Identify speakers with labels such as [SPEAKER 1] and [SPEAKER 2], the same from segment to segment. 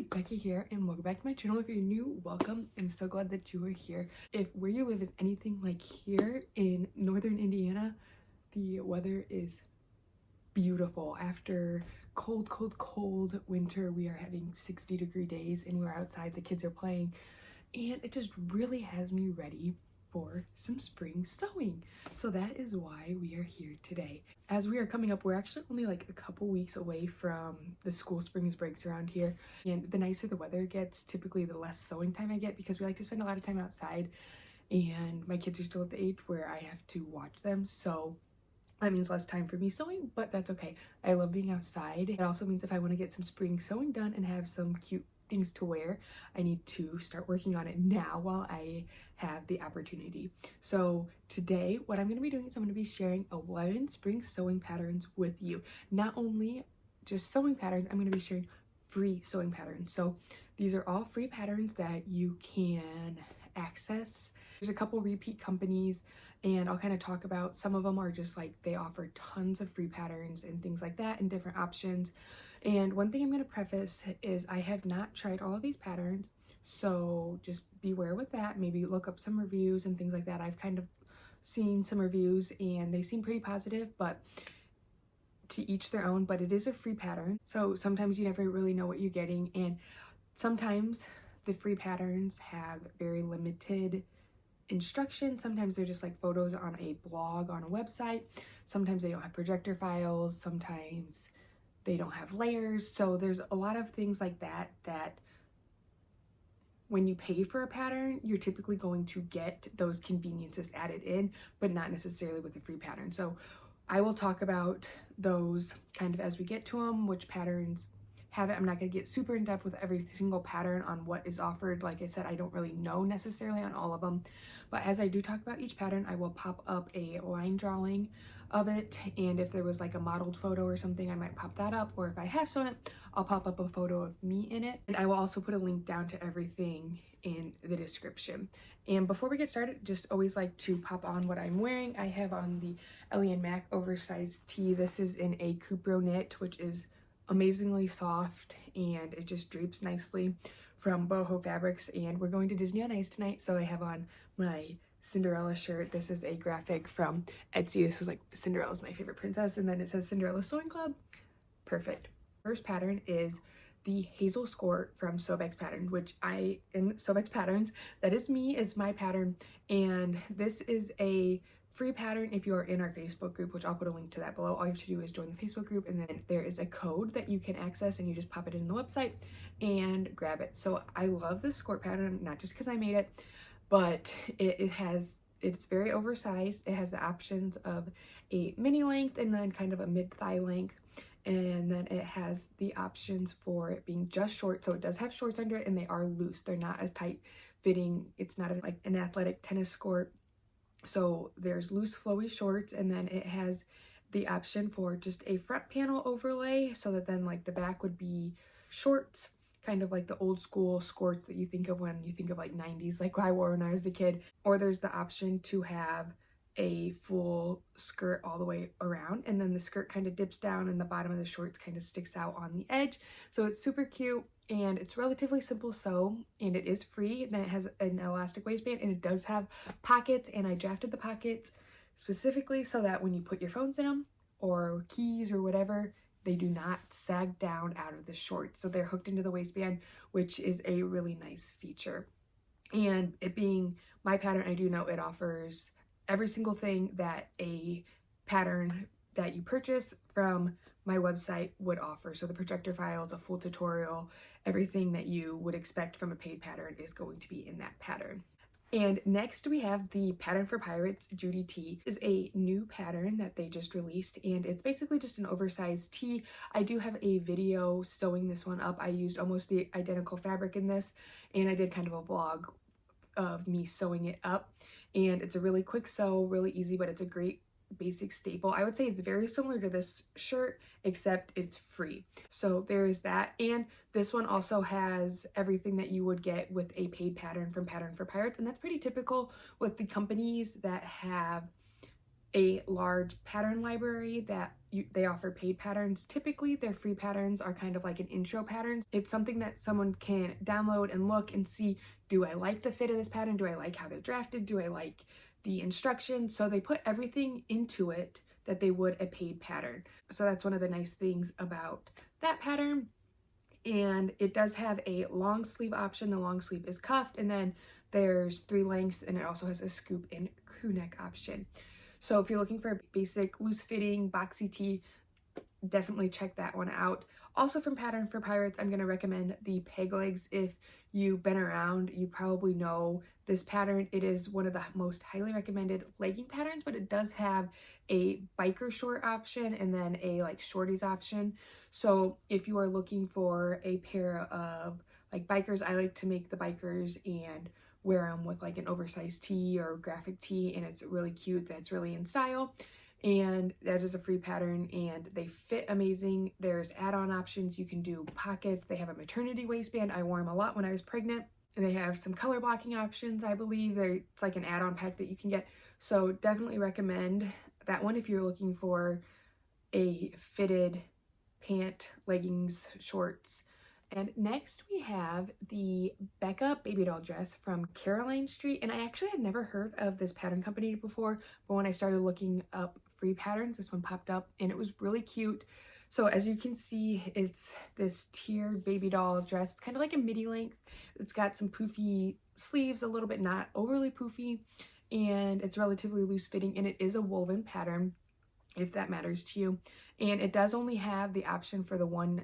[SPEAKER 1] Becca here, and welcome back to my channel. If you're new, welcome. I'm so glad that you are here. If where you live is anything like here in northern Indiana, the weather is beautiful. After cold winter, we are having 60-degree days and we're outside, the kids are playing, and it just really has me ready for some spring sewing. So that is why we are here today. As we are coming up, we're actually only like a couple weeks away from the school spring breaks around here, and the nicer the weather gets, typically the less sewing time I get, because we like to spend a lot of time outside and my kids are still at the age where I have to watch them, so that means less time for me sewing, but that's okay. I love being outside. It also means if I want to get some spring sewing done and have some cute things to wear, I need to start working on it now while I have the opportunity. So today what I'm going to be doing is I'm going to be sharing 11 spring sewing patterns with you. Not only just sewing patterns, I'm going to be sharing free sewing patterns. So these are all free patterns that you can access. There's a couple repeat companies, and I'll kind of talk about some of them are just like they offer tons of free patterns and things like that and different options. And one thing I'm going to preface is I have not tried all of these patterns, so just beware with that. Maybe look up some reviews and things like that. I've kind of seen some reviews and they seem pretty positive, but to each their own. But it is a free pattern, so sometimes you never really know what you're getting, and sometimes the free patterns have very limited instruction. Sometimes they're just like photos on a blog on a website. Sometimes they don't have projector files. Sometimes they don't have layers. So there's a lot of things like that when you pay for a pattern, you're typically going to get those conveniences added in, but not necessarily with a free pattern. So I will talk about those kind of as we get to them, which patterns have it. I'm not going to get super in depth with every single pattern on what is offered. Like I said, I don't really know necessarily on all of them, but as I do talk about each pattern, I will pop up a line drawing of it, and if there was like a modeled photo or something, I might pop that up, or if I have sewn it, I'll pop up a photo of me in it, and I will also put a link down to everything in the description. And before we get started, just always like to pop on what I'm wearing. I have on the Ellie and Mac oversized tee. This is in a Cupro knit, which is amazingly soft and it just drapes nicely, from Boho Fabrics. And we're going to Disney on Ice tonight, so I have on my Cinderella shirt. This is a graphic from Etsy. This is like Cinderella's my favorite princess, and then it says Cinderella Sewing Club. Perfect. First pattern is the Hazel skort from Sewbexx pattern, which I in Sewbexx patterns, that is me, is my pattern, and this is a free pattern if you are in our Facebook group, which I'll put a link to that below. All you have to do is join the Facebook group, and then there is a code that you can access, and you just pop it in the website and grab it. So I love this skort pattern, not just because I made it, but it's very oversized. It has the options of a mini length and then kind of a mid-thigh length, and then it has the options for it being just short. So it does have shorts under it, and they are loose. They're not as tight fitting. It's not like an athletic tennis skort. So there's loose flowy shorts, and then it has the option for just a front panel overlay, so that then like the back would be shorts, kind of like the old school skorts that you think of when you think of like 90s, like I wore when I was a kid. Or there's the option to have a full skirt all the way around, and then the skirt kind of dips down and the bottom of the shorts kind of sticks out on the edge. So it's super cute, and it's relatively simple sew, and it is free. Then it has an elastic waistband, and it does have pockets, and I drafted the pockets specifically so that when you put your phones in them or keys or whatever, they do not sag down out of the shorts. So they're hooked into the waistband, which is a really nice feature. And it being my pattern, I do know it offers every single thing that a pattern that you purchase from my website would offer. So the projector files, a full tutorial, everything that you would expect from a paid pattern is going to be in that pattern. And next we have the Pattern for Pirates Judy tee. This is a new pattern that they just released, and it's basically just an oversized tee. I do have a video sewing this one up. I used almost the identical fabric in this, and I did kind of a vlog of me sewing it up. And it's a really quick sew, really easy, but it's a great basic staple. I would say it's very similar to this shirt, except it's free. So there is that. And this one also has everything that you would get with a paid pattern from Pattern for Pirates, and that's pretty typical with the companies that have a large pattern library that they offer paid patterns. Typically their free patterns are kind of like an intro pattern. It's something that someone can download and look and see, do I like the fit of this pattern? Do I like how they're drafted? Do I like the instructions? So they put everything into it that they would a paid pattern. So that's one of the nice things about that pattern. And it does have a long sleeve option. The long sleeve is cuffed, and then there's 3 lengths, and it also has a scoop and crew neck option. So if you're looking for a basic loose fitting boxy tee, definitely check that one out. Also from Pattern for Pirates, I'm going to recommend the peg legs. If you've been around, you probably know this pattern. It is one of the most highly recommended legging patterns, but it does have a biker short option and then a like shorties option. So if you are looking for a pair of like bikers, I like to make the bikers and wear them with like an oversized tee or graphic tee, and it's really cute. That's really in style. And that is a free pattern, and they fit amazing. There's add-on options. You can do pockets. They have a maternity waistband. I wore them a lot when I was pregnant. And they have some color blocking options, I believe. It's like an add-on pack that you can get. So definitely recommend that one if you're looking for a fitted pant, leggings, shorts. And next we have the Becca baby doll dress from Caroline Street. And I actually had never heard of this pattern company before, but when I started looking up free patterns, this one popped up and it was really cute. So as you can see, it's this tiered baby doll dress. It's kind of like a midi length. It's got some poofy sleeves, a little bit not overly poofy, and it's relatively loose fitting, and it is a woven pattern if that matters to you. And it does only have the option for the 1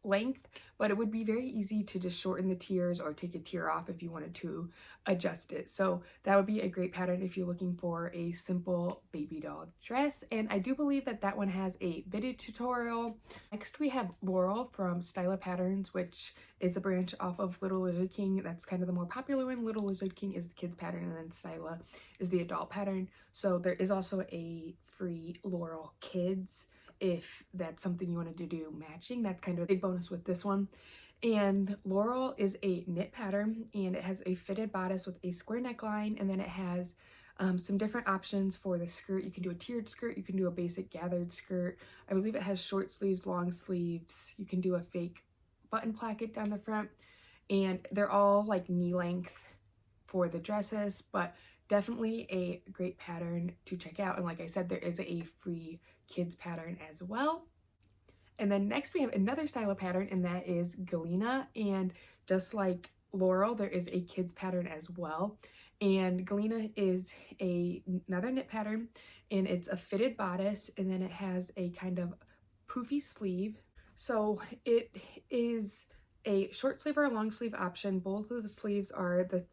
[SPEAKER 1] length, but it would be very easy to just shorten the tiers or take a tier off if you wanted to adjust it. So that would be a great pattern if you're looking for a simple baby doll dress. And I do believe that that one has a video tutorial. Next we have Laurel from Styla Patterns, which is a branch off of Little Lizard King. That's kind of the more popular one. Little Lizard King is the kids pattern, and then Styla is the adult pattern. So there is also a free Laurel Kids if that's something you wanted to do matching. That's kind of a big bonus with this one. And Laurel is a knit pattern, and it has a fitted bodice with a square neckline, and then it has some different options for the skirt. You can do a tiered skirt, you can do a basic gathered skirt. I believe it has short sleeves, long sleeves. You can do a fake button placket down the front, and they're all like knee length for the dresses, but definitely a great pattern to check out. And like I said, there is a free kids pattern as well. And then next we have another Styla pattern, and that is Galina. And just like Laurel, there is a kids pattern as well. And Galina is another knit pattern, and it's a fitted bodice, and then it has a kind of poofy sleeve. So it is a short sleeve or a long sleeve option. Both of the sleeves are, the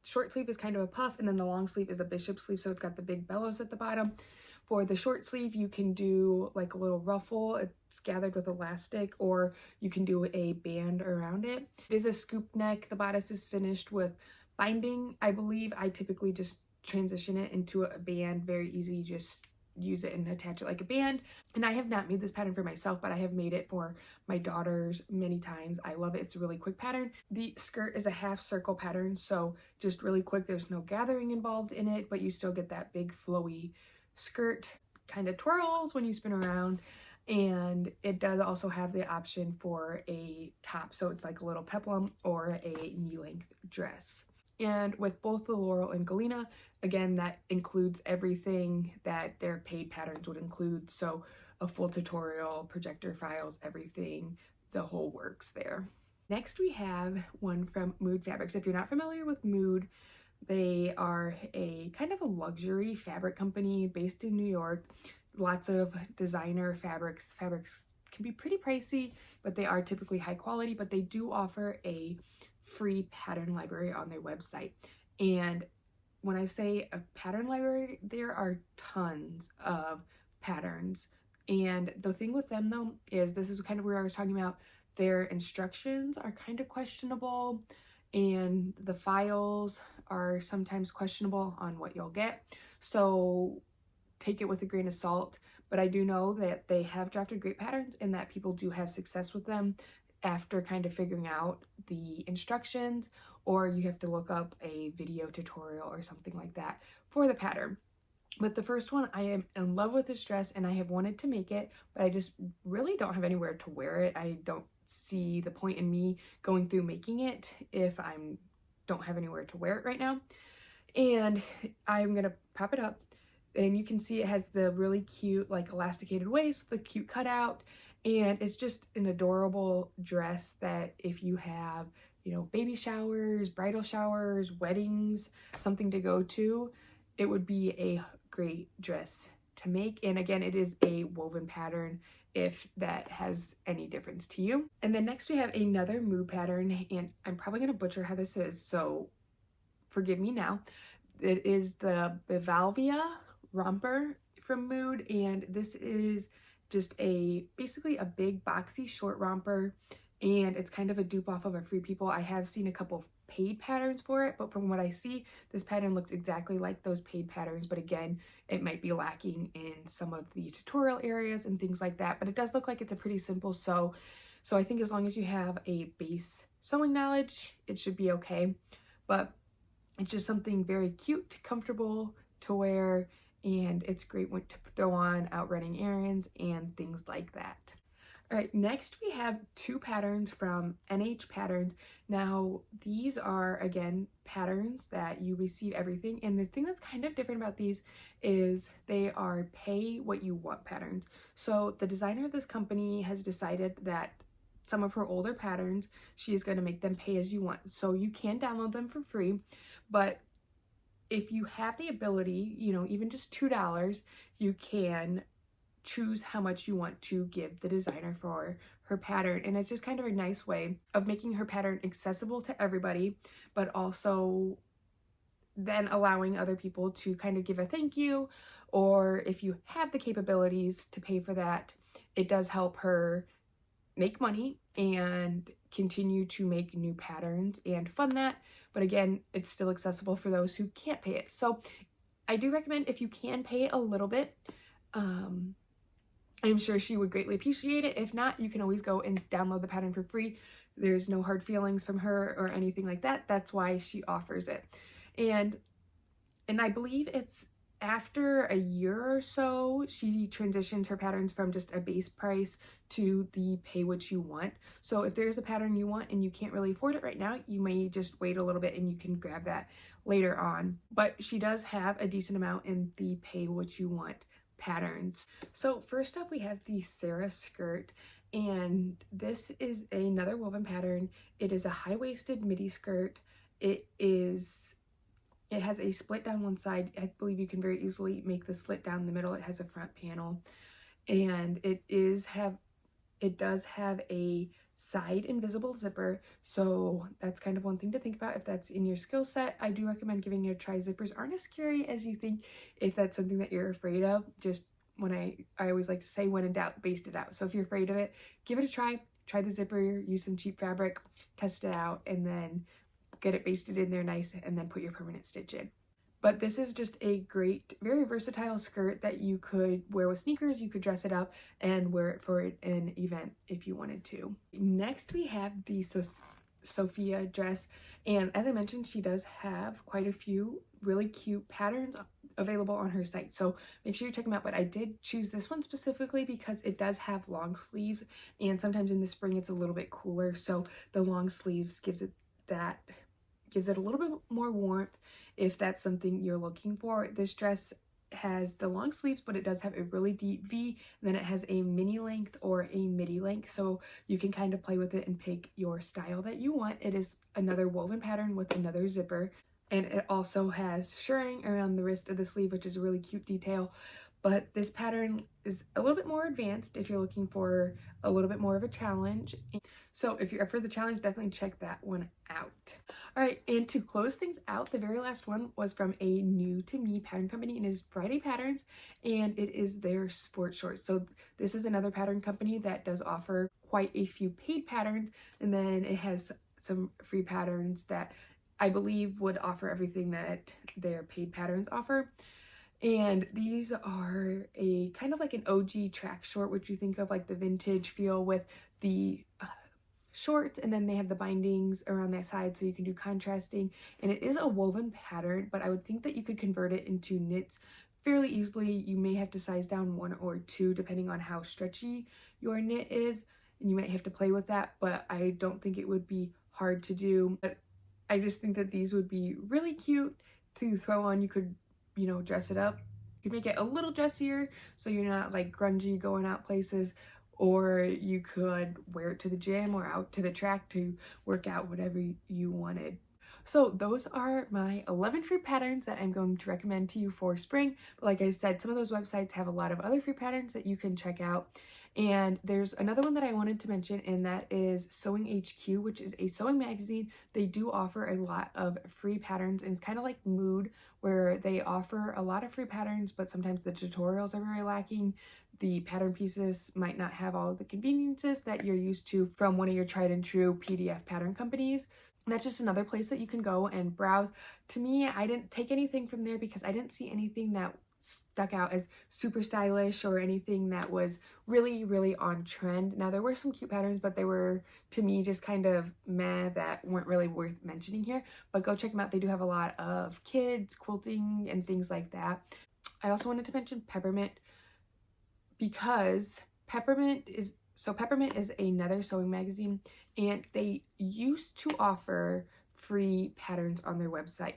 [SPEAKER 1] short sleeve is kind of a puff, and then the long sleeve is a bishop sleeve, so it's got the big bellows at the bottom. For the short sleeve, you can do like a little ruffle. It's gathered with elastic, or you can do a band around it. It is a scoop neck. The bodice is finished with binding, I believe. I typically just transition it into a band. Very easy, just use it and attach it like a band. And I have not made this pattern for myself, but I have made it for my daughters many times. I love it. It's a really quick pattern. The skirt is a half circle pattern, so just really quick. There's no gathering involved in it, but you still get that big flowy skirt, kind of twirls when you spin around. And it does also have the option for a top, so it's like a little peplum or a knee-length dress. And with both the Laurel and Galina, again, that includes everything that their paid patterns would include. So a full tutorial, projector files, everything, the whole works there. Next we have one from Mood Fabrics. If you're not familiar with Mood, they are a kind of a luxury fabric company based in New York. Lots of designer fabrics. Fabrics can be pretty pricey, but they are typically high quality, but they do offer a free pattern library on their website. And when I say a pattern library, there are tons of patterns. And the thing with them though is, this is kind of where I was talking about, their instructions are kind of questionable, and the files are sometimes questionable on what you'll get. So take it with a grain of salt, but I do know that they have drafted great patterns and that people do have success with them after kind of figuring out the instructions, or you have to look up a video tutorial or something like that for the pattern. But the first one, I am in love with this dress and I have wanted to make it, but I just really don't have anywhere to wear it. I don't see the point in me going through making it if I'm don't have anywhere to wear it right now. And I'm gonna pop it up and you can see it has the really cute like elasticated waist with a cute cutout, and it's just an adorable dress that if you have, you know, baby showers, bridal showers, weddings, something to go to, it would be a great dress to make. And again, it is a woven pattern if that has any difference to you. And then next we have another mood pattern, and I'm probably going to butcher how this is, so forgive me now. It is the Bivalvia romper from Mood, and this is just basically a big boxy short romper, and it's kind of a dupe off of a Free People. I have seen a couple of paid patterns for it, but from what I see, this pattern looks exactly like those paid patterns, but again, it might be lacking in some of the tutorial areas and things like that, but it does look like it's a pretty simple sew. So I think as long as you have a base sewing knowledge, it should be okay. But it's just something very cute, comfortable to wear, and it's great to throw on out running errands and things like that. All right, next we have two patterns from NH Patterns. Now, these are, again, patterns that you receive everything, and the thing that's kind of different about these is they are pay what you want patterns. So the designer of this company has decided that some of her older patterns, she is going to make them pay as you want. So you can download them for free, but if you have the ability, you know, even just $2, you can choose how much you want to give the designer for her pattern. And it's just kind of a nice way of making her pattern accessible to everybody, but also then allowing other people to kind of give a thank you, or if you have the capabilities to pay for that, it does help her make money and continue to make new patterns and fund that. But again, it's still accessible for those who can't pay it. So I do recommend if you can pay a little bit, I'm sure she would greatly appreciate it. If not, you can always go and download the pattern for free. There's no hard feelings from her or anything like that. That's why she offers it. And I believe it's after a year or so, she transitions her patterns from just a base price to the pay what you want. So if there's a pattern you want and you can't really afford it right now, you may just wait a little bit and you can grab that later on. But she does have a decent amount in the pay what you want patterns. So first up we have the Sarah skirt, and this is another woven pattern. It is a high-waisted midi skirt. It has a split down one side. I believe you can very easily make the slit down the middle. It has a front panel, and it does have a side invisible zipper, so that's kind of one thing to think about if that's in your skill set. I do recommend giving it a try. Zippers aren't as scary as you think if that's something that you're afraid of. Just when I always like to say, when in doubt, baste it out. So if you're afraid of it, give it a try. Try the zipper, use some cheap fabric, test it out, and then get it basted in there nice, and then put your permanent stitch in. But this is just a great, very versatile skirt that you could wear with sneakers. You could dress it up and wear it for an event if you wanted to. Next, we have the Sophia dress. And as I mentioned, she does have quite a few really cute patterns available on her site. So make sure you check them out. But I did choose this one specifically because it does have long sleeves. And sometimes in the spring, it's a little bit cooler. So the long sleeves gives it a little bit more warmth if that's something you're looking for. This dress has the long sleeves, but it does have a really deep V. And then it has a mini length or a midi length, so you can kind of play with it and pick your style that you want. It is another woven pattern with another zipper, and it also has shirring around the wrist of the sleeve, which is a really cute detail. But this pattern is a little bit more advanced if you're looking for a little bit more of a challenge. So if you're up for the challenge, definitely check that one out. All right, and to close things out, the very last one was from a new to me pattern company, and it is Friday Patterns, and it is their sport shorts. So this is another pattern company that does offer quite a few paid patterns, and then it has some free patterns that I believe would offer everything that their paid patterns offer. And these are a kind of like an OG track short, which you think of like the vintage feel with the shorts, and then they have the bindings around that side so you can do contrasting. And it is a woven pattern, but I would think that you could convert it into knits fairly easily. You may have to size down 1 or 2 depending on how stretchy your knit is, and you might have to play with that, but I don't think it would be hard to do. But I just think that these would be really cute to throw on. You could, you know, dress it up. You could make it a little dressier so you're not like grungy going out places, or you could wear it to the gym or out to the track to work out, whatever you wanted. So those are my 11 free patterns that I'm going to recommend to you for spring. But like I said, some of those websites have a lot of other free patterns that you can check out. And there's another one that I wanted to mention, and that is Sewing HQ, which is a sewing magazine. They do offer a lot of free patterns, and it's kind of like Mood, where they offer a lot of free patterns, but sometimes the tutorials are very lacking. The pattern pieces might not have all of the conveniences that you're used to from one of your tried and true PDF pattern companies. And that's just another place that you can go and browse. To me, I didn't take anything from there because I didn't see anything that stuck out as super stylish or anything that was really on trend. Now there were some cute patterns, but they were, to me, just kind of meh, that weren't really worth mentioning here. But go check them out. They do have a lot of kids quilting and things like that. I also wanted to mention Peppermint, because Peppermint is another sewing magazine, and they used to offer free patterns on their website.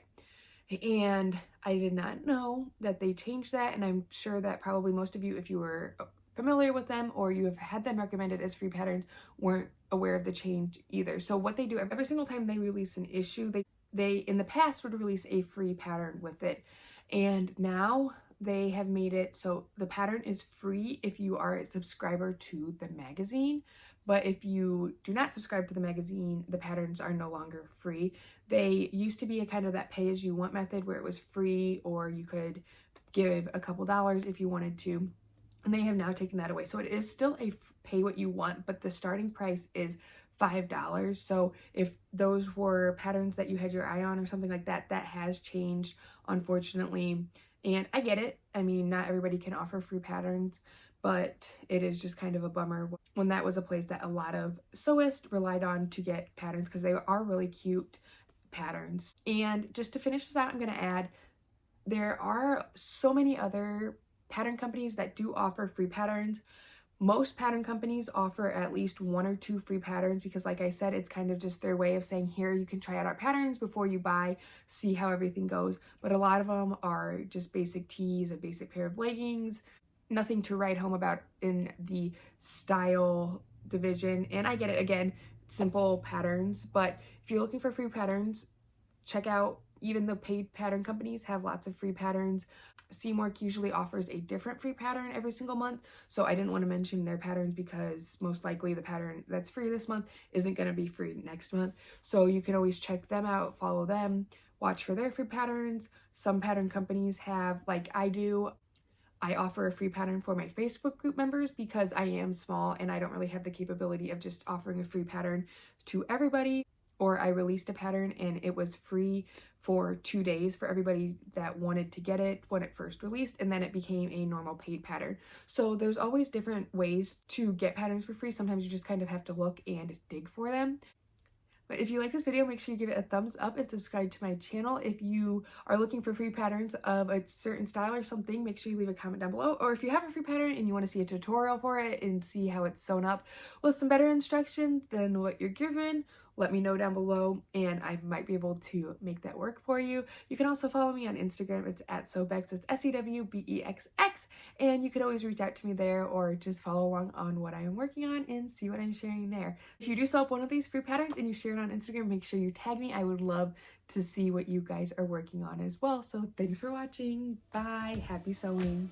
[SPEAKER 1] And I did not know that they changed that, and I'm sure that probably most of you, if you were familiar with them or you have had them recommended as free patterns, weren't aware of the change either. So what they do every single time they release an issue, they in the past would release a free pattern with it, and now they have made it so the pattern is free if you are a subscriber to the magazine. But if you do not subscribe to the magazine, the patterns are no longer free. They used to be a kind of that pay-as-you-want method where it was free, or you could give a couple dollars if you wanted to, and they have now taken that away. So it is still a pay what you want, but the starting price is $5. So if those were patterns that you had your eye on or something like that, that has changed, unfortunately. And I get it. I mean, not everybody can offer free patterns, but it is just kind of a bummer when that was a place that a lot of sewists relied on to get patterns, because they are really cute patterns. And just to finish this out, I'm going to add, there are so many other pattern companies that do offer free patterns. Most pattern companies offer at least 1 or 2 free patterns because, like I said, it's kind of just their way of saying, here, you can try out our patterns before you buy, see how everything goes. But a lot of them are just basic tees, a basic pair of leggings, nothing to write home about in the style division. And I get it, again, simple patterns. But if you're looking for free patterns, check out, even the paid pattern companies have lots of free patterns. Seamwork usually offers a different free pattern every single month, so I didn't want to mention their patterns because most likely the pattern that's free this month isn't going to be free next month. So you can always check them out, follow them, watch for their free patterns. Some pattern companies have, like I do, I offer a free pattern for my Facebook group members because I am small and I don't really have the capability of just offering a free pattern to everybody. Or I released a pattern and it was free for 2 days for everybody that wanted to get it when it first released, and then it became a normal paid pattern. So there's always different ways to get patterns for free. Sometimes you just kind of have to look and dig for them. But if you like this video, make sure you give it a thumbs up and subscribe to my channel. If you are looking for free patterns of a certain style or something, make sure you leave a comment down below. Or if you have a free pattern and you want to see a tutorial for it and see how it's sewn up with some better instructions than what you're given, let me know down below and I might be able to make that work for you. You can also follow me on Instagram. It's at Sewbexx. It's SEWBEXX. And you can always reach out to me there or just follow along on what I am working on and see what I'm sharing there. If you do sew up one of these free patterns and you share it on Instagram, make sure you tag me. I would love to see what you guys are working on as well. So thanks for watching. Bye. Happy sewing.